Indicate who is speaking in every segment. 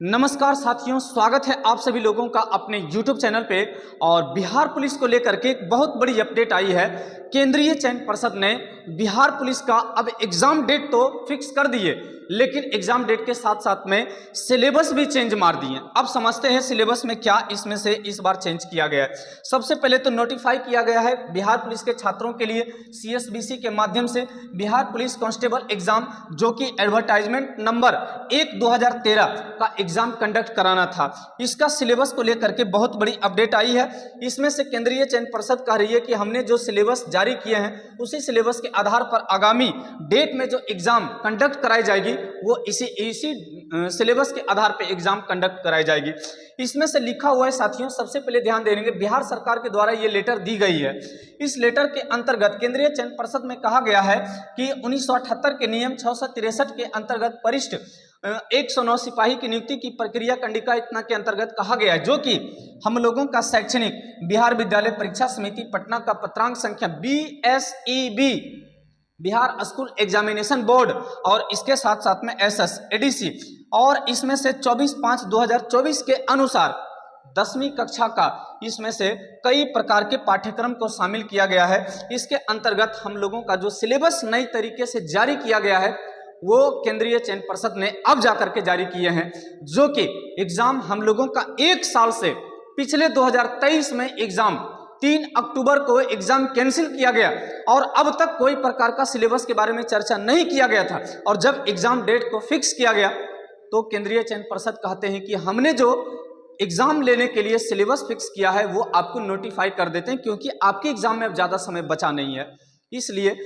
Speaker 1: नमस्कार साथियों, स्वागत है आप सभी लोगों का अपने YouTube चैनल पे। और बिहार पुलिस को लेकर के एक बहुत बड़ी अपडेट आई है। केंद्रीय चयन पर्षद ने बिहार पुलिस का अब एग्जाम डेट तो फिक्स कर दिए, लेकिन एग्जाम डेट के साथ साथ में सिलेबस भी चेंज मार दिए। अब समझते हैं सिलेबस में क्या इसमें से इस बार चेंज किया गया है। सबसे पहले तो नोटिफाई किया गया है बिहार पुलिस के छात्रों के लिए CSBC के माध्यम से बिहार पुलिस कांस्टेबल एग्जाम, जो कि एडवर्टाइजमेंट नंबर 1/2013 का एग्जाम कंडक्ट कराना था। इसका सिलेबस को लेकर के बहुत बड़ी अपडेट आई है। इसमें से केंद्रीय चयन पर्षद कह रही है कि हमने जो सिलेबस जारी किए हैं उसी सिलेबस के आधार पर आगामी डेट में जो एग्जाम कंडक्ट कराई जाएगी वो इसी सिलेबस के आधार पर एग्जाम कंडक्ट कराई जाएगी। इसमें से लिखा हुआ है साथियों, सबसे पहले ध्यान देंगे बिहार सरकार के द्वारा ये लेटर दी गई है। इस लेटर के अंतर्गत केंद्रीय चयन पर्षद में कहा गया है कि 1978 के नियम 663 के अंतर्गत वरिष्ठ 109 सिपाही की नियुक्ति की प्रक्रिया कंडिका इतना के अंतर्गत कहा गया है, जो कि हम लोगों का शैक्षणिक बिहार विद्यालय परीक्षा समिति पटना का पत्रांक संख्या BSEB Bihar school examination board और इसके साथ साथ में SSADC और इसमें से 24/5/2024 के अनुसार 10वीं कक्षा का इसमें से कई प्रकार के पाठ्यक्रम को शामिल किया गया है। इसके अंतर्गत हम लोगों का जो सिलेबस नई तरीके से जारी किया गया है वो केंद्रीय चयन पर्षद ने अब जाकर के जारी किए हैं, जो कि एग्जाम हम लोगों का एक साल से पिछले 2023 में एग्जाम 3 अक्टूबर को एग्जाम कैंसिल किया गया और अब तक कोई प्रकार का सिलेबस के बारे में चर्चा नहीं किया गया था। और जब एग्जाम डेट को फिक्स किया गया तो केंद्रीय चयन पर्षद कहते हैं कि हमने जो एग्जाम लेने के लिए सिलेबस फिक्स किया है वो आपको नोटिफाई कर देते हैं, क्योंकि आपके एग्जाम में अब ज़्यादा समय बचा नहीं है। इसलिए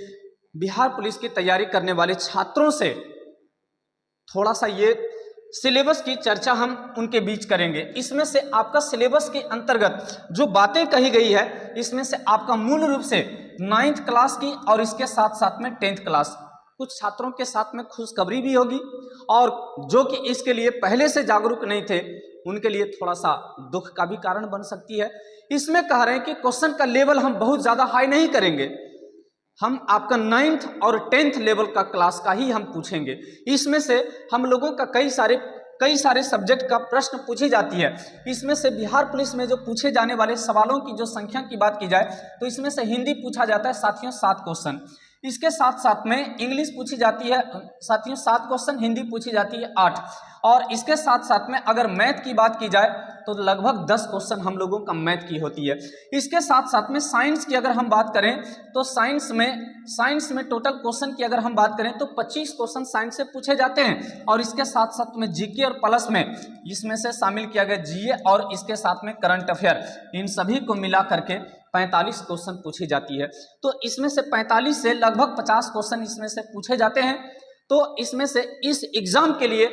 Speaker 1: बिहार पुलिस की तैयारी करने वाले छात्रों से थोड़ा सा ये सिलेबस की चर्चा हम उनके बीच करेंगे। इसमें से आपका सिलेबस के अंतर्गत जो बातें कही गई है इसमें से आपका मूल रूप से 9th क्लास की और इसके साथ साथ में 10th क्लास, कुछ छात्रों के साथ में खुशखबरी भी होगी और जो कि इसके लिए पहले से जागरूक नहीं थे उनके लिए थोड़ा सा दुख का भी कारण बन सकती है। इसमें कह रहे हैं कि क्वेश्चन का लेवल हम बहुत ज़्यादा हाई नहीं करेंगे, हम आपका 9th और 10th लेवल का क्लास का ही हम पूछेंगे। इसमें से हम लोगों का कई सारे सब्जेक्ट का प्रश्न पूछी जाती है। इसमें से बिहार पुलिस में जो पूछे जाने वाले सवालों की जो संख्या की बात की जाए तो इसमें से हिंदी पूछा जाता है साथियों 7 क्वेश्चन, इसके साथ साथ में इंग्लिश पूछी जाती है साथियों 7 क्वेश्चन, हिंदी पूछी जाती है 8 और इसके साथ साथ में अगर मैथ की बात की जाए तो लगभग 10 क्वेश्चन हम लोगों का मैथ की होती है। इसके साथ साथ में साइंस की अगर हम बात करें तो साइंस में टोटल क्वेश्चन की अगर हम बात करें तो 25 क्वेश्चन साइंस से पूछे जाते हैं और इसके साथ साथ में जीके और प्लस में इसमें से शामिल किया गया GA और इसके साथ में करंट अफेयर, इन सभी को मिला करके 45 क्वेश्चन पूछी जाती है। तो इसमें से 45 से लगभग 50 क्वेश्चन इसमें से पूछे जाते हैं। तो इसमें से इस एग्जाम के लिए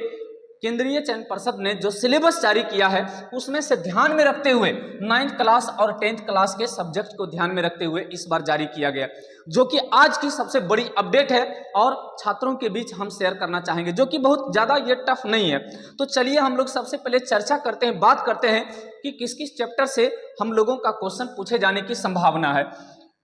Speaker 1: केंद्रीय चयन पर्षद ने जो सिलेबस जारी किया है उसमें से ध्यान में रखते हुए 9th क्लास और 10th क्लास के सब्जेक्ट को ध्यान में रखते हुए इस बार जारी किया गया, जो कि आज की सबसे बड़ी अपडेट है और छात्रों के बीच हम शेयर करना चाहेंगे, जो कि बहुत ज़्यादा ये टफ नहीं है। तो चलिए हम लोग सबसे पहले चर्चा करते हैं, बात करते हैं कि किस किस चैप्टर से हम लोगों का क्वेश्चन पूछे जाने की संभावना है।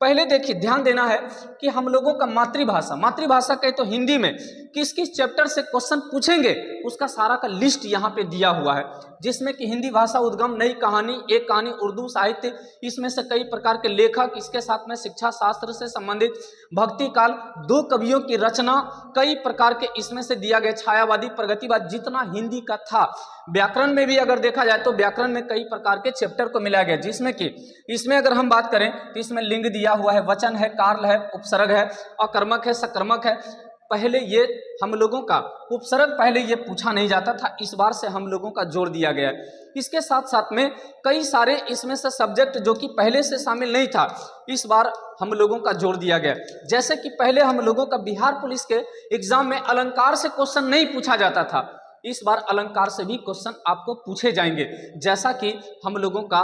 Speaker 1: पहले देखिए, ध्यान देना है कि हम लोगों का मातृभाषा कहे तो हिंदी में किस किस चैप्टर से क्वेश्चन पूछेंगे उसका सारा का लिस्ट यहाँ पे दिया हुआ है, जिसमें कि हिंदी भाषा उद्गम, नई कहानी, एक कहानी, उर्दू साहित्य, इसमें से कई प्रकार के लेखक, इसके साथ में शिक्षा शास्त्र से संबंधित, भक्ति काल, 2 कवियों की रचना, कई प्रकार के इसमें से दिया गया, छायावादी, प्रगतिवाद, जितना हिंदी का था। व्याकरण में भी अगर देखा जाए तो व्याकरण में कई प्रकार के चैप्टर को मिलाया गया, जिसमें कि इसमें अगर हम बात करें तो इसमें लिंग दिया हुआ है, वचन है, काल है, उपसर्ग है, अकर्मक है, सकर्मक है। पहले ये हम लोगों का उपसर्ग पहले ये पूछा नहीं जाता था, इस बार से हम लोगों का जोड़ दिया गया है। इसके साथ साथ में कई सारे इसमें से सब्जेक्ट जो कि पहले से शामिल नहीं था इस बार हम लोगों का जोड़ दिया गया। जैसे कि पहले हम लोगों का बिहार पुलिस के एग्जाम में अलंकार से क्वेश्चन नहीं पूछा जाता था, इस बार अलंकार से भी क्वेश्चन आपको पूछे जाएंगे, जैसा कि हम लोगों का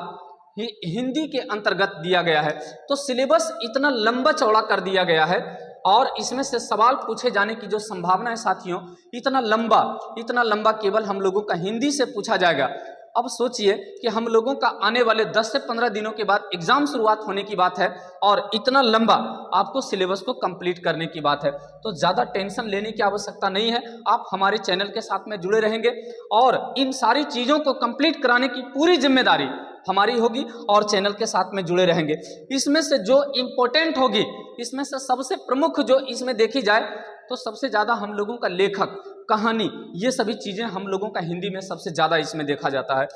Speaker 1: हिंदी के अंतर्गत दिया गया है। तो सिलेबस इतना लंबा चौड़ा कर दिया गया है और इसमें से सवाल पूछे जाने की जो संभावना है साथियों इतना लंबा केवल हम लोगों का हिंदी से पूछा जाएगा अब सोचिए कि हम लोगों का आने वाले 10 से 15 दिनों के बाद एग्जाम शुरुआत होने की बात है और इतना लंबा आपको सिलेबस को कंप्लीट करने की बात है। तो ज़्यादा टेंशन लेने की आवश्यकता नहीं है, आप हमारे चैनल के साथ में जुड़े रहेंगे और इन सारी चीज़ों को कंप्लीट कराने की पूरी जिम्मेदारी हमारी होगी और चैनल के साथ में जुड़े रहेंगे। इसमें से जो इम्पोर्टेंट होगी, इसमें से सबसे प्रमुख जो इसमें देखी जाए तो सबसे ज़्यादा हम लोगों का लेखक, कहानी, ये सभी चीज़ें हम लोगों का हिंदी में सबसे ज़्यादा इसमें देखा जाता है।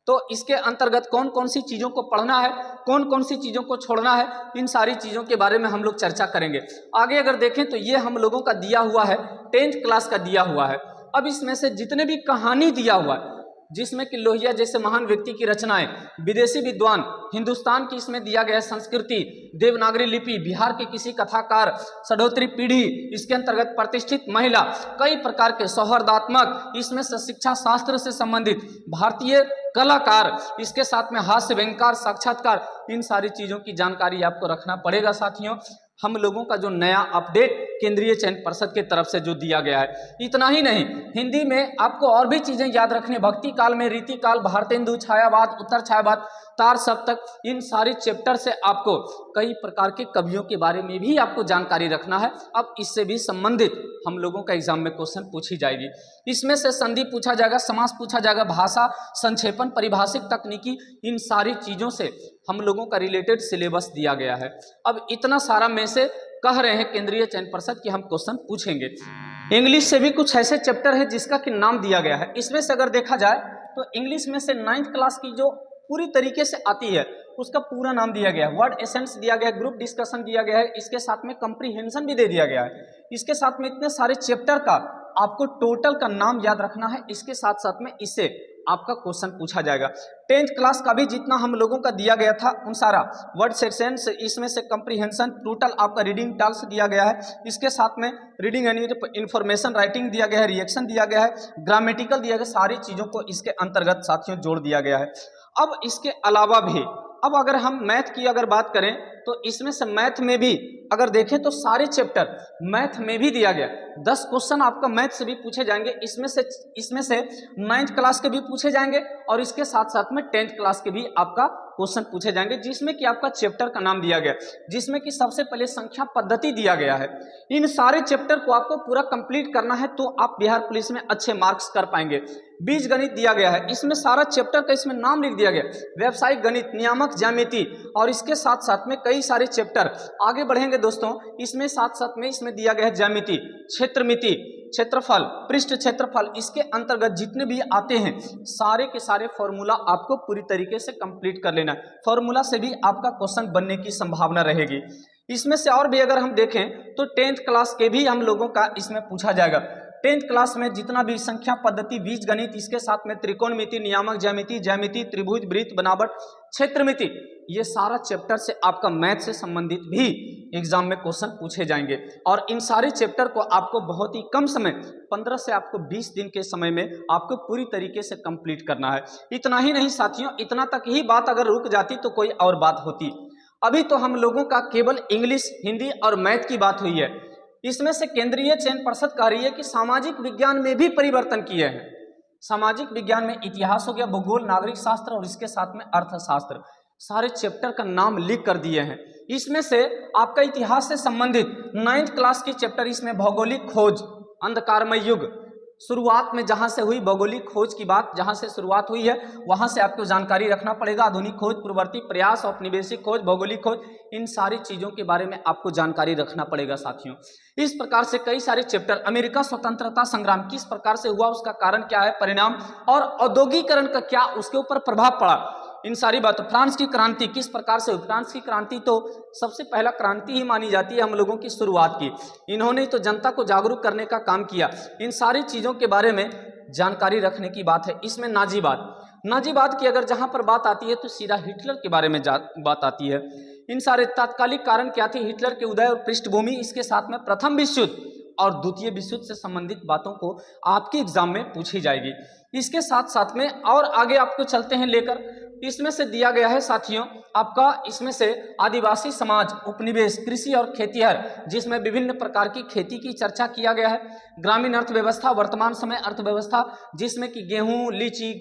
Speaker 1: तो इसके अंतर्गत कौन कौन सी चीज़ों को पढ़ना है, कौन कौन सी चीज़ों को छोड़ना है, इन सारी चीज़ों के बारे में हम लोग चर्चा करेंगे। आगे अगर देखें तो ये हम लोगों का दिया हुआ है 10th क्लास का दिया हुआ है। अब इसमें से जितने भी कहानी दिया हुआ है, जिसमें कि लोहिया जैसे महान व्यक्ति की रचनाएं, विदेशी विद्वान, हिंदुस्तान की इसमें दिया गया संस्कृति, देवनागरी लिपि, बिहार के किसी कथाकार, षडोत्री पीढ़ी, इसके अंतर्गत प्रतिष्ठित महिला, कई प्रकार के सौहार्दात्मक, इसमें से शिक्षा शास्त्र से संबंधित, भारतीय कलाकार, इसके साथ में हास्य व्यंग्यकार, साक्षात्कार, इन सारी चीज़ों की जानकारी आपको रखना पड़ेगा साथियों। हम लोगों का जो नया अपडेट केंद्रीय चयन पर्षद की तरफ से जो दिया गया है, इतना ही नहीं, हिंदी में आपको और भी चीजें याद रखनी, भक्ति काल में रीति काल, भारतेंदु, छायावाद, उत्तर छायावाद, तार सप्तक, इन सारी चैप्टर से आपको कई प्रकार के कवियों के बारे में भी आपको जानकारी रखना है। अब इससे भी संबंधित हम लोगों का एग्जाम में क्वेश्चन पूछी जाएगी। इसमें से संधि पूछा जाएगा, समास पूछा जाएगा, भाषा, संक्षेपण, परिभाषिक तकनीकी, इन सारी चीजों से हम लोगों का रिलेटेड सिलेबस दिया गया है। अब इतना सारा में से कह रहे हैं केंद्रीय चयन पर्षद कि हम क्वेश्चन पूछेंगे। इंग्लिश से भी कुछ ऐसे चैप्टर है जिसका कि नाम दिया गया है। इसमें से अगर देखा जाए तो इंग्लिश में से 9th क्लास की जो पूरी तरीके से आती है उसका पूरा नाम दिया गया है, वर्ड एसेंस दिया गया है, ग्रुप डिस्कशन दिया गया है, इसके साथ में कंप्रीहेंशन भी दे दिया गया है। इसके साथ में इतने सारे चैप्टर का आपको टोटल का नाम याद रखना है। इसके साथ साथ में इससे आपका क्वेश्चन पूछा जाएगा। 10th क्लास का भी जितना हम लोगों का दिया गया था उन सारा वर्ड सेक्शंस, इसमें से कंप्रीहेंशन, टोटल आपका रीडिंग टास्क दिया गया है, इसके साथ में रीडिंग एंड इन्फॉर्मेशन राइटिंग दिया गया है, रिएक्शन दिया गया है, ग्रामेटिकल दिया गया, सारी चीज़ों को इसके अंतर्गत साथियों जोड़ दिया गया है। अब इसके अलावा भी अब अगर हम मैथ की अगर बात करें तो इसमें से मैथ में भी अगर देखें तो सारे चैप्टर मैथ में भी दिया गया। 10 क्वेश्चन आपका मैथ से भी पूछे जाएंगे। इसमें से 9th क्लास के भी पूछे जाएंगे और इसके साथ साथ में 10th क्लास के भी आपका क्वेश्चन पूछे जाएंगे, जिसमें कि आपका चैप्टर का नाम दिया गया, जिसमें कि सबसे पहले संख्या पद्धति दिया गया है। इन सारे चैप्टर को आपको पूरा कंप्लीट करना है तो आप बिहार पुलिस में अच्छे मार्क्स कर पाएंगे। बीज गणित दिया गया है, इसमें सारा चैप्टर का इसमें नाम लिख दिया गया, व्यावसायिक गणित, नियामक ज्यामिति, और इसके साथ साथ में कई सारे चैप्टर आगे बढ़ेंगे दोस्तों। इसमें साथ साथ में इसमें दिया गया है ज्यामिति, क्षेत्रमिति, क्षेत्रफल, पृष्ठ क्षेत्रफल, इसके अंतर्गत जितने भी आते हैं सारे के सारे फॉर्मूला आपको पूरी तरीके से कंप्लीट कर लेना है। फॉर्मूला से भी आपका क्वेश्चन बनने की संभावना रहेगी। इसमें से और भी अगर हम देखें तो 10th क्लास के भी हम लोगों का इसमें पूछा जाएगा। 10th क्लास में जितना भी संख्या पद्धति, बीज गणित, इसके साथ में त्रिकोणमिति, नियामक ज्यामिति, ज्यामिति, त्रिभुज, वृत्त, बनावट, क्षेत्रमिति, ये सारा चैप्टर से आपका मैथ से संबंधित भी एग्जाम में क्वेश्चन पूछे जाएंगे। और इन सारे चैप्टर को आपको बहुत ही कम समय, 15 से आपको 20 दिन के समय में आपको पूरी तरीके से कंप्लीट करना है। इतना ही नहीं साथियों, इतना तक ही बात अगर रुक जाती तो कोई और बात होती। अभी तो हम लोगों का केवल इंग्लिश, हिंदी और मैथ की बात हुई है। इसमें से केंद्रीय चयन पर्षद कह रही है कि सामाजिक विज्ञान में भी परिवर्तन किए हैं। सामाजिक विज्ञान में इतिहास हो गया, भूगोल, नागरिक शास्त्र और इसके साथ में अर्थशास्त्र, सारे चैप्टर का नाम लिख कर दिए हैं। इसमें से आपका इतिहास से संबंधित 9th क्लास की चैप्टर, इसमें भौगोलिक खोज, अंधकारमय युग, शुरुआत में जहां से हुई भौगोलिक खोज की बात, जहां से शुरुआत हुई है वहां से आपको जानकारी रखना पड़ेगा। आधुनिक खोज, पूर्ववर्ती प्रयास, औपनिवेशिक खोज, भौगोलिक खोज, इन सारी चीजों के बारे में आपको जानकारी रखना पड़ेगा साथियों। इस प्रकार से कई सारे चैप्टर, अमेरिका स्वतंत्रता संग्राम किस प्रकार से हुआ, उसका कारण क्या है, परिणाम, और औद्योगिकरण का क्या उसके ऊपर प्रभाव पड़ा, इन सारी बातों, फ्रांस की क्रांति किस प्रकार से हुई। फ्रांस की क्रांति तो सबसे पहला क्रांति ही मानी जाती है हम लोगों की शुरुआत की, इन्होंने तो जनता को जागरूक करने का काम किया। इन सारी चीजों के बारे में जानकारी रखने की बात है। इसमें नाजीवाद की अगर जहां पर बात आती है तो सीधा हिटलर के बारे में बात आती है। इन सारे तात्कालिक कारण क्या थे, हिटलर के उदय और पृष्ठभूमि, इसके साथ में प्रथम विश्व युद्ध और द्वितीय विश्व युद्ध से संबंधित बातों को आपके एग्जाम में पूछी जाएगी। इसके साथ साथ में और आगे आपको चलते हैं लेकर, इसमें से दिया गया है साथियों आपका, इसमें से आदिवासी समाज, उपनिवेश, कृषि और खेतिहर, जिसमें विभिन्न प्रकार की खेती की चर्चा किया गया है। ग्रामीण अर्थव्यवस्था, वर्तमान समय अर्थव्यवस्था, जिसमें कि गेहूं, लीची,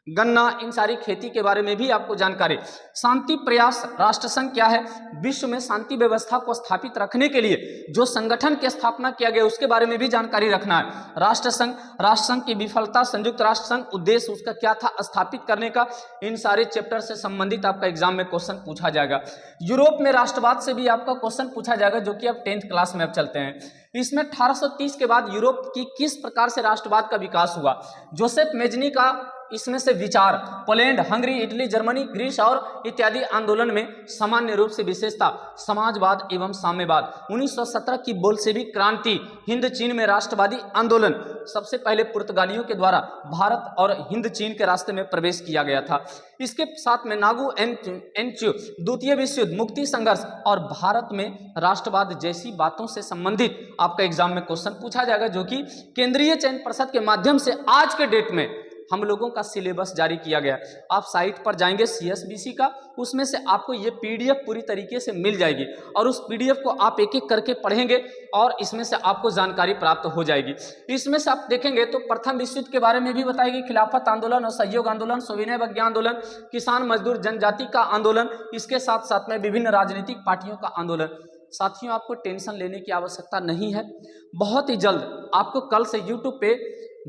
Speaker 1: गन्ना, इन सारी खेती के बारे में भी आपको जानकारी। शांति प्रयास राष्ट्र संघ क्या है? विश्व में शांति व्यवस्था को स्थापित रखने के लिए जो संगठन की स्थापना किया गया उसके बारे में भी जानकारी रखना है। राष्ट्र संघ की विफलता, संयुक्त राष्ट्र संघ उद्देश्य उसका क्या था स्थापित करने का, इन सारे चैप्टर से संबंधित आपका एग्जाम में क्वेश्चन पूछा जाएगा। यूरोप में राष्ट्रवाद से भी आपका क्वेश्चन पूछा जाएगा, जो कि अब 10th क्लास में अब चलते हैं। इसमें 1830 के बाद यूरोप की किस प्रकार से राष्ट्रवाद का विकास हुआ? जोसेफ मेजनी का इसमें से विचार Poland, Hungary, Italy, Germany, Greece और इत्यादि आंदोलन में सामान्य रूप से विशेषता समाजवाद एवं साम्यवाद। 1917 की बोल्शेविक क्रांति, हिंद चीन में राष्ट्रवादी आंदोलन, सबसे पहले पुर्तगालियों के द्वारा भारत और हिंद चीन के रास्ते में प्रवेश किया गया था। इसके साथ में नागू एनच्यू, द्वितीय विश्व युद्ध, मुक्ति संघर्ष और भारत में राष्ट्रवाद जैसी बातों से संबंधित आपका एग्जाम में क्वेश्चन पूछा जाएगा, जो कि केंद्रीय चयन पर्षद के माध्यम से आज के डेट में हम लोगों का सिलेबस जारी किया गया। आप साइट पर जाएंगे CSBC का, उसमें से आपको ये PDF पूरी तरीके से मिल जाएगी और उस PDF को आप एक एक करके पढ़ेंगे और इसमें से आपको जानकारी प्राप्त हो जाएगी। इसमें से आप देखेंगे तो प्रथम विश्व युद्ध के बारे में भी बताएगी, खिलाफत आंदोलन, असहयोग आंदोलन, सविनय अवज्ञा आंदोलन, किसान मजदूर जनजाति का आंदोलन, इसके साथ साथ में विभिन्न राजनीतिक पार्टियों का आंदोलन। साथियों, आपको टेंशन लेने की आवश्यकता नहीं है। बहुत ही जल्द आपको कल से YouTube पे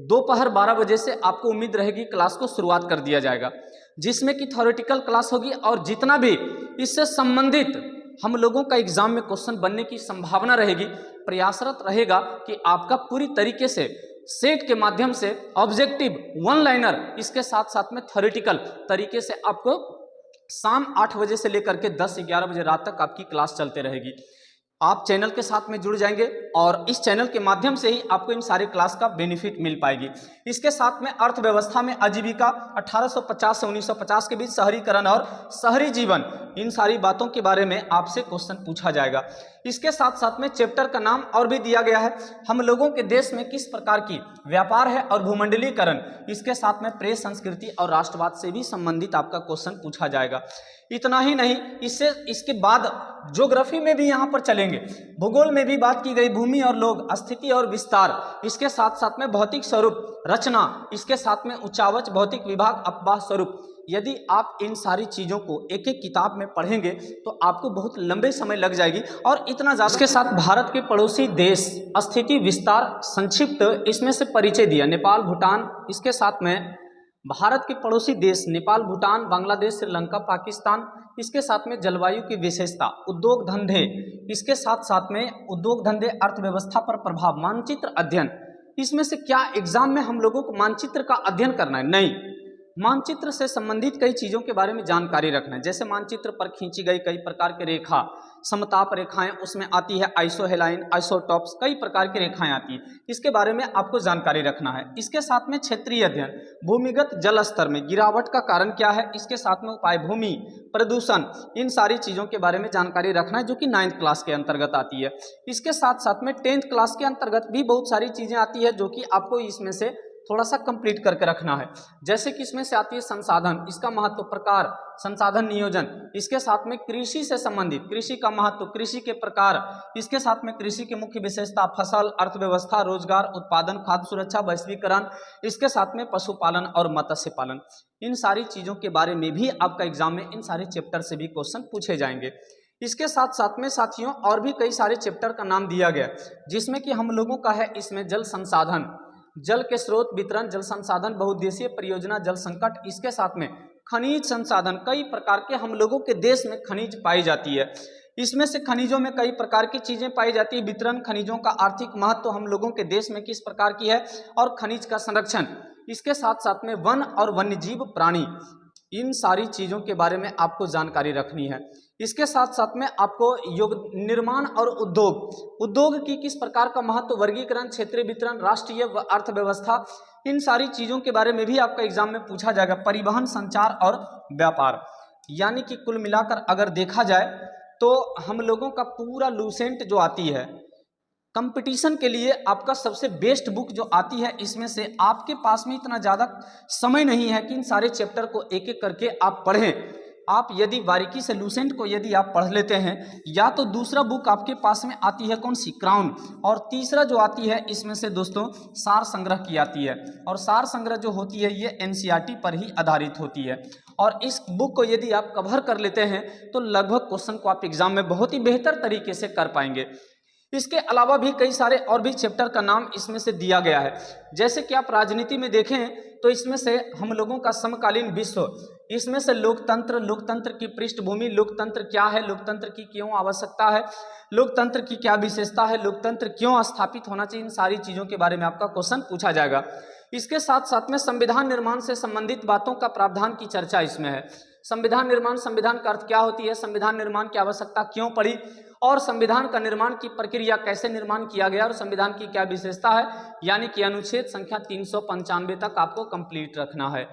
Speaker 1: दोपहर 12 बजे से आपको उम्मीद रहेगी क्लास को शुरुआत कर दिया जाएगा, जिसमें कि थ्योरेटिकल क्लास होगी और जितना भी इससे संबंधित हम लोगों का एग्जाम में क्वेश्चन बनने की संभावना रहेगी, प्रयासरत रहेगा कि आपका पूरी तरीके से सेट के माध्यम से ऑब्जेक्टिव, वन लाइनर, इसके साथ साथ में थ्योरेटिकल तरीके से आपको शाम 8 बजे से लेकर के 10-11 बजे रात तक आपकी क्लास चलते रहेगी। आप चैनल के साथ में जुड़ जाएंगे और इस चैनल के माध्यम से ही आपको इन सारे क्लास का बेनिफिट मिल पाएगी। इसके साथ में अर्थव्यवस्था में आजीविका 1850 से 1950 के बीच, शहरीकरण और शहरी जीवन, इन सारी बातों के बारे में आपसे क्वेश्चन पूछा जाएगा। इसके साथ साथ में चैप्टर का नाम और भी दिया गया है, हम लोगों के देश में किस प्रकार की व्यापार है और भूमंडलीकरण। इसके साथ में प्रेस, संस्कृति और राष्ट्रवाद से भी संबंधित आपका क्वेश्चन पूछा जाएगा। इतना ही नहीं, इसके बाद ज्योग्राफी में भी यहाँ पर चलेंगे, भूगोल में भी बात की गई, भूमि और लोग, स्थिति और विस्तार, इसके साथ साथ में भौतिक स्वरूप, रचना, इसके साथ में उच्चावच, भौतिक विभाग, अपवाह स्वरूप। यदि आप इन सारी चीज़ों को एक एक किताब में पढ़ेंगे तो आपको बहुत लंबे समय लग जाएगी और इतना ज़्यादा। इसके साथ भारत के पड़ोसी देश, स्थिति, विस्तार, संक्षिप्त इसमें से परिचय दिया, नेपाल, भूटान, इसके साथ में भारत के पड़ोसी देश नेपाल, भूटान, बांग्लादेश, श्रीलंका, पाकिस्तान, इसके साथ में जलवायु की विशेषता, उद्योग धंधे, इसके साथ साथ में उद्योग धंधे, अर्थव्यवस्था पर प्रभाव, मानचित्र अध्ययन। इसमें से क्या एग्जाम में हम लोगों को मानचित्र का अध्ययन करना है? नहीं, मानचित्र से संबंधित कई चीज़ों के बारे में जानकारी रखना है। जैसे मानचित्र पर खींची गई कई प्रकार की रेखा, समताप रेखाएं उसमें आती है, आइसोहेलाइन, आइसोटॉप्स, कई प्रकार की रेखाएं आती हैं, इसके बारे में आपको जानकारी रखना है। इसके साथ में क्षेत्रीय अध्ययन, भूमिगत जल स्तर में गिरावट का कारण क्या है, इसके साथ में उपाय, भूमि प्रदूषण, इन सारी चीज़ों के बारे में जानकारी रखना है, जो कि 9th क्लास के अंतर्गत आती है। इसके साथ साथ में 10th क्लास के अंतर्गत भी बहुत सारी चीज़ें आती है, जो कि आपको इसमें से थोड़ा सा कंप्लीट करके रखना है। जैसे कि इसमें से आती है संसाधन, इसका महत्व, प्रकार, संसाधन नियोजन, इसके साथ में कृषि से संबंधित, कृषि का महत्व, कृषि के प्रकार, इसके साथ में कृषि की मुख्य विशेषता, फसल, अर्थव्यवस्था, रोजगार, उत्पादन, खाद्य सुरक्षा, वैश्वीकरण, इसके साथ में पशुपालन और मत्स्य पालन, इन सारी चीज़ों के बारे में भी आपका एग्जाम में इन सारे चैप्टर से भी क्वेश्चन पूछे जाएंगे। इसके साथ साथ में साथियों और भी कई सारे चैप्टर का नाम दिया गया, जिसमें कि हम लोगों का है इसमें जल संसाधन, जल के स्रोत, वितरण, जल संसाधन, बहुउद्देशीय परियोजना, जल संकट, इसके साथ में खनिज संसाधन, कई प्रकार के हम लोगों के देश में खनिज पाई जाती है, इसमें से खनिजों में कई प्रकार की चीजें पाई जाती है, वितरण, खनिजों का आर्थिक महत्व हम लोगों के देश में किस प्रकार की है, और खनिज का संरक्षण, इसके साथ साथ में वन और वन्यजीव प्राणी, इन सारी चीज़ों के बारे में आपको जानकारी रखनी है। इसके साथ साथ में आपको योग, निर्माण और उद्योग की किस प्रकार का महत्व, वर्गीकरण, क्षेत्रीय वितरण, राष्ट्रीय अर्थव्यवस्था, इन सारी चीज़ों के बारे में भी आपका एग्जाम में पूछा जाएगा। परिवहन, संचार और व्यापार, यानी कि कुल मिलाकर अगर देखा जाए तो हम लोगों का पूरा लूसेंट जो आती है कंपटीशन के लिए, आपका सबसे बेस्ट बुक जो आती है, इसमें से आपके पास में इतना ज़्यादा समय नहीं है कि इन सारे चैप्टर को एक एक करके आप पढ़ें। आप यदि बारीकी से लूसेंट को यदि आप पढ़ लेते हैं, या तो दूसरा बुक आपके पास में आती है कौन सी, क्राउन, और तीसरा जो आती है इसमें से दोस्तों सार संग्रह की आती है, और सार संग्रह जो होती है ये एनसीईआरटी पर ही आधारित होती है। और इस बुक को यदि आप कवर कर लेते हैं तो लगभग क्वेश्चन को आप एग्जाम में बहुत ही बेहतर तरीके से कर पाएंगे। इसके अलावा भी कई सारे और भी चैप्टर का नाम इसमें से दिया गया है, जैसे कि आप राजनीति में देखें तो इसमें से हम लोगों का समकालीन विश्व, इसमें से लोकतंत्र, लोकतंत्र की पृष्ठभूमि, लोकतंत्र क्या है, लोकतंत्र की क्यों आवश्यकता है, लोकतंत्र की क्या विशेषता है, लोकतंत्र क्यों स्थापित होना चाहिए, इन सारी चीज़ों के बारे में आपका क्वेश्चन पूछा जाएगा। इसके साथ साथ में संविधान निर्माण से संबंधित बातों का प्रावधान की चर्चा इसमें है। संविधान निर्माण, संविधान का अर्थ क्या होती है, संविधान निर्माण की आवश्यकता क्यों पड़ी, और संविधान का निर्माण की प्रक्रिया कैसे निर्माण किया गया, और संविधान की क्या विशेषता है, यानी कि अनुच्छेद संख्या 395 तक आपको कंप्लीट रखना है।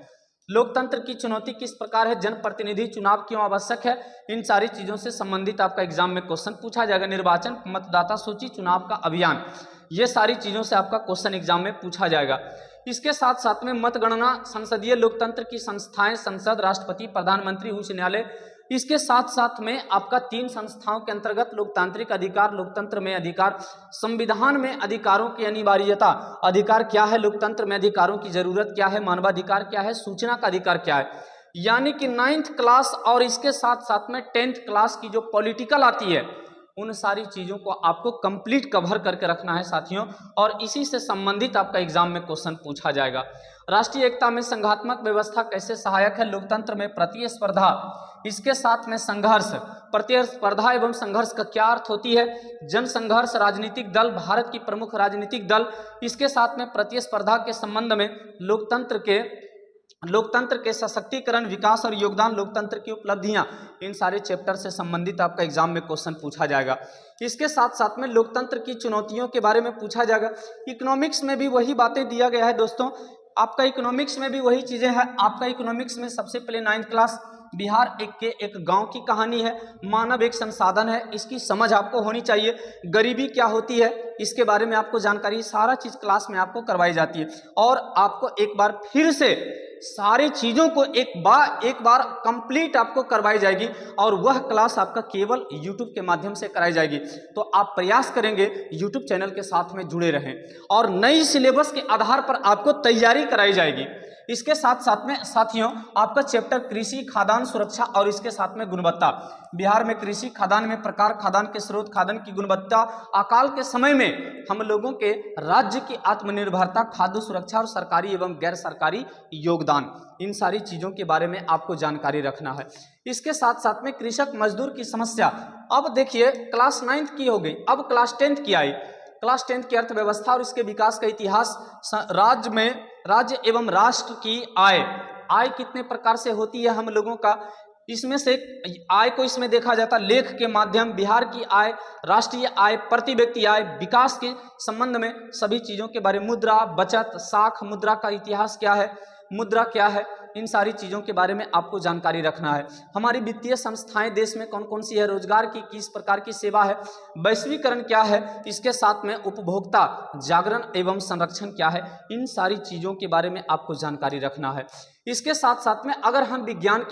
Speaker 1: लोकतंत्र की चुनौती किस प्रकार है, जनप्रतिनिधि चुनाव क्यों आवश्यक है, इन सारी चीजों से संबंधित आपका एग्जाम में क्वेश्चन पूछा जाएगा। निर्वाचन, मतदाता सूची, चुनाव का अभियान, ये सारी चीजों से आपका क्वेश्चन एग्जाम में पूछा जाएगा। इसके साथ साथ में मतगणना, संसदीय लोकतंत्र की संस्थाएं, संसद, राष्ट्रपति, प्रधानमंत्री, उच्च न्यायालय, इसके साथ साथ में आपका 3 संस्थाओं के अंतर्गत लोकतांत्रिक अधिकार, लोकतंत्र में अधिकार, संविधान में अधिकारों की अनिवार्यता, अधिकार क्या है, लोकतंत्र में अधिकारों की जरूरत क्या है, मानवाधिकार क्या है, सूचना का अधिकार क्या है, यानी कि 9th क्लास और इसके साथ साथ में 10th क्लास की जो पॉलिटिकल आती है, उन सारी चीज़ों को आपको कंप्लीट कवर करके रखना है साथियों, और इसी से संबंधित आपका एग्जाम में क्वेश्चन पूछा जाएगा। राष्ट्रीय एकता में संघात्मक व्यवस्था कैसे सहायक है, लोकतंत्र में प्रतिस्पर्धा, इसके साथ में संघर्ष, प्रतिस्पर्धा एवं संघर्ष का क्या अर्थ होती है, जनसंघर्ष, राजनीतिक दल, भारत की प्रमुख राजनीतिक दल, इसके साथ में प्रतिस्पर्धा के संबंध में लोकतंत्र के सशक्तिकरण, विकास और योगदान, लोकतंत्र की उपलब्धियां, इन सारे चैप्टर से संबंधित आपका एग्जाम में क्वेश्चन पूछा जाएगा। इसके साथ साथ में लोकतंत्र की चुनौतियों के बारे में पूछा जाएगा। इकोनॉमिक्स में भी वही बातें दिया गया है दोस्तों, आपका इकोनॉमिक्स में भी वही चीजें हैं। आपका इकोनॉमिक्स में सबसे पहले 9th क्लास बिहार एक गांव की कहानी है, मानव एक संसाधन है, इसकी समझ आपको होनी चाहिए, गरीबी क्या होती है इसके बारे में आपको जानकारी, सारा चीज क्लास में आपको करवाई जाती है, और आपको एक बार फिर से सारी चीजों को एक बार कंप्लीट आपको करवाई जाएगी, और वह क्लास आपका केवल YouTube के माध्यम से कराई जाएगी। तो आप प्रयास करेंगे YouTube चैनल के साथ में जुड़े रहें, और नई सिलेबस के आधार पर आपको तैयारी कराई जाएगी। इसके साथ साथ में साथियों आपका चैप्टर कृषि, खाद्यान्न सुरक्षा और इसके साथ में गुणवत्ता, बिहार में कृषि, खाद्यान्न में प्रकार, खाद्यान्न के स्रोत, खाद्यान्न की गुणवत्ता, अकाल के समय में हम लोगों के राज्य की आत्मनिर्भरता, खाद्य सुरक्षा और सरकारी एवं गैर सरकारी योगदान, इन सारी चीजों के बारे में आपको जानकारी रखना है। इसके साथ साथ में कृषक मजदूर की समस्या, अब देखिए क्लास 9th की हो गई, अब क्लास 10th की आई। क्लास 10th की अर्थव्यवस्था और इसके विकास का इतिहास, राज्य एवं राष्ट्र की आय कितने प्रकार से होती है हम लोगों का, इसमें से आय को इसमें देखा जाता है लेख के माध्यम, बिहार की आय, राष्ट्रीय आय, प्रति व्यक्ति आय, विकास के संबंध में सभी चीजों के बारे में, मुद्रा, बचत, साख, मुद्रा का इतिहास क्या है, मुद्रा क्या है, इन सारी चीजों के बारे में आपको जानकारी रखना है। हमारी वित्तीय संस्थाएं देश में कौन कौन सी है, रोजगार की किस प्रकार की सेवा है, वैश्वीकरण क्या है, इसके साथ में उपभोक्ता जागरण एवं संरक्षण क्या है, इन सारी चीजों के बारे में आपको जानकारी रखना है। इसके साथ साथ में अगर हम विज्ञान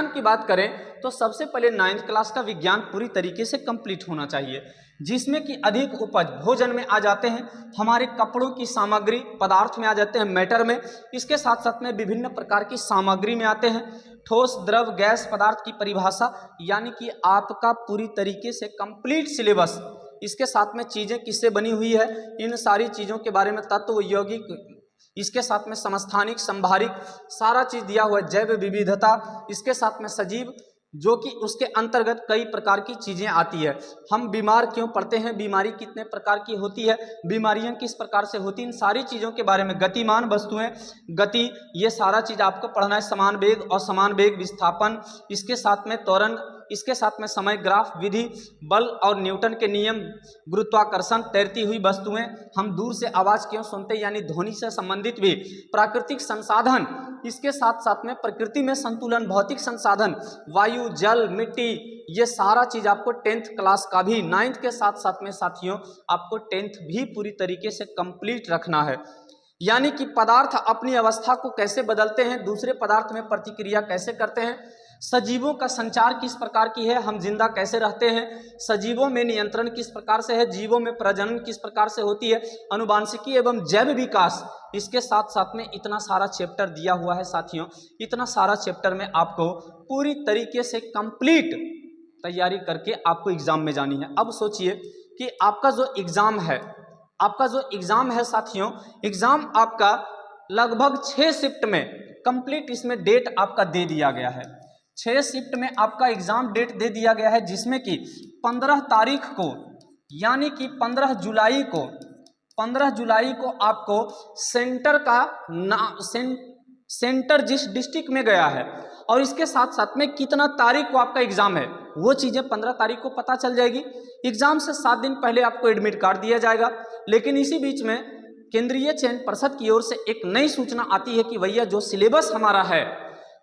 Speaker 1: की बात करें तो सबसे पहले 9th क्लास का विज्ञान पूरी तरीके से कंप्लीट होना चाहिए, जिसमें कि अधिक उपज भोजन में आ जाते हैं, हमारे कपड़ों की सामग्री पदार्थ में आ जाते हैं, मैटर में, इसके साथ साथ में विभिन्न प्रकार की सामग्री में आते हैं, ठोस, द्रव, गैस पदार्थ की परिभाषा, यानी कि आपका पूरी तरीके से कंप्लीट सिलेबस, इसके साथ में चीजें किससे बनी हुई है, इन सारी चीजों के बारे में, तत्व, यौगिक, इसके साथ में समस्थानिक, संभारिक, सारा चीज दिया हुआ है, जैव विविधता, इसके साथ में सजीव, जो कि उसके अंतर्गत कई प्रकार की चीजें आती है। हम बीमार क्यों पड़ते हैं, बीमारी कितने प्रकार की होती है, बीमारियां किस प्रकार से होती हैं, इन सारी चीजों के बारे में, गतिमान वस्तुएं, गति, ये सारा चीज आपको पढ़ना है, समान वेग और समान वेग विस्थापन, इसके साथ में त्वरण, इसके साथ में समय, ग्राफ, विधि, बल और न्यूटन के नियम, गुरुत्वाकर्षण, तैरती हुई वस्तुएं, हम दूर से आवाज क्यों सुनते हैं, यानी ध्वनि से संबंधित भी, प्राकृतिक संसाधन, इसके साथ साथ में प्रकृति में संतुलन, भौतिक संसाधन, वायु, जल, मिट्टी, ये सारा चीज आपको 10th क्लास का भी 9th के साथ साथ में साथियों आपको 10th भी पूरी तरीके से कंप्लीट रखना है। यानी कि पदार्थ अपनी अवस्था को कैसे बदलते हैं, दूसरे पदार्थ में प्रतिक्रिया कैसे करते हैं, सजीवों का संचार किस प्रकार की है, हम जिंदा कैसे रहते हैं, सजीवों में नियंत्रण किस प्रकार से है, जीवों में प्रजनन किस प्रकार से होती है, अनुवांशिकी एवं जैव विकास, इसके साथ साथ में इतना सारा चैप्टर दिया हुआ है साथियों। इतना सारा चैप्टर में आपको पूरी तरीके से कंप्लीट तैयारी करके आपको एग्जाम में जानी है। अब सोचिए कि आपका जो एग्जाम है साथियों, एग्जाम आपका लगभग 6 शिफ्ट में कंप्लीट, इसमें डेट आपका दे दिया गया है। 6 शिफ्ट में आपका एग्जाम डेट दे दिया गया है, जिसमें कि 15 तारीख को यानी कि 15 जुलाई को आपको सेंटर जिस डिस्ट्रिक्ट में गया है और इसके साथ साथ में कितना तारीख को आपका एग्जाम है वो चीज़ें 15 तारीख को पता चल जाएगी। एग्जाम से 7 दिन पहले आपको एडमिट कार्ड दिया जाएगा। लेकिन इसी बीच में केंद्रीय चयन पर्षद की ओर से एक नई सूचना आती है कि भैया जो सिलेबस हमारा है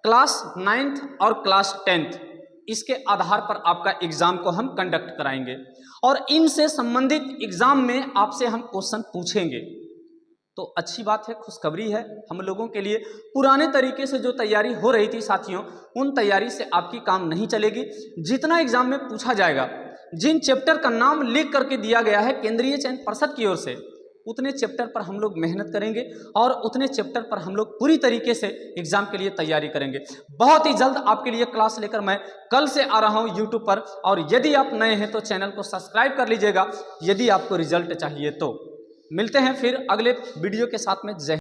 Speaker 1: क्लास 9th और क्लास 10th, इसके आधार पर आपका एग्जाम को हम कंडक्ट कराएंगे और इनसे संबंधित एग्जाम में आपसे हम क्वेश्चन पूछेंगे। तो अच्छी बात है, खुशखबरी है हम लोगों के लिए। पुराने तरीके से जो तैयारी हो रही थी साथियों, उन तैयारी से आपकी काम नहीं चलेगी। जितना एग्जाम में पूछा जाएगा, जिन चैप्टर का नाम लिख करके दिया गया है केंद्रीय चयन पर्षद की ओर से, उतने चैप्टर पर हम लोग मेहनत करेंगे और उतने चैप्टर पर हम लोग पूरी तरीके से एग्जाम के लिए तैयारी करेंगे। बहुत ही जल्द आपके लिए क्लास लेकर मैं कल से आ रहा हूं यूट्यूब पर, और यदि आप नए हैं तो चैनल को सब्सक्राइब कर लीजिएगा यदि आपको रिजल्ट चाहिए तो। मिलते हैं फिर अगले वीडियो के साथ में। जय